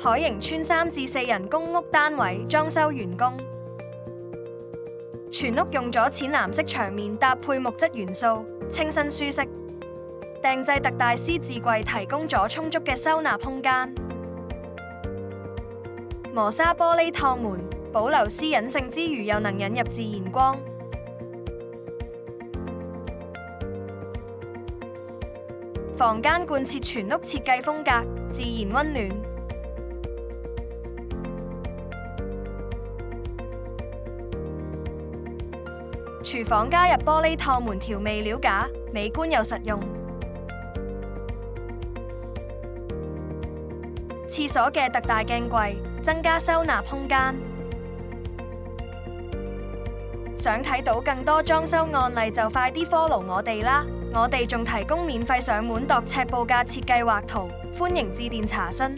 海盈村3至4人公屋單位裝修完工，全屋用咗淺藍色牆面搭配木質元素，清新舒適。訂製特大獅字櫃提供咗充足嘅收納空間。磨砂玻璃趟門保留私隱性之餘，又能引入自然光。房間貫徹全屋設計風格，自然溫暖。廚房加入玻璃趟門調味料架，美觀又實用。廁所嘅特大鏡櫃增加收納空間。想睇到更多裝修案例就快啲 follow 我哋啦！我哋仲提供免費上門度尺報價設計畫圖，歡迎致電查詢。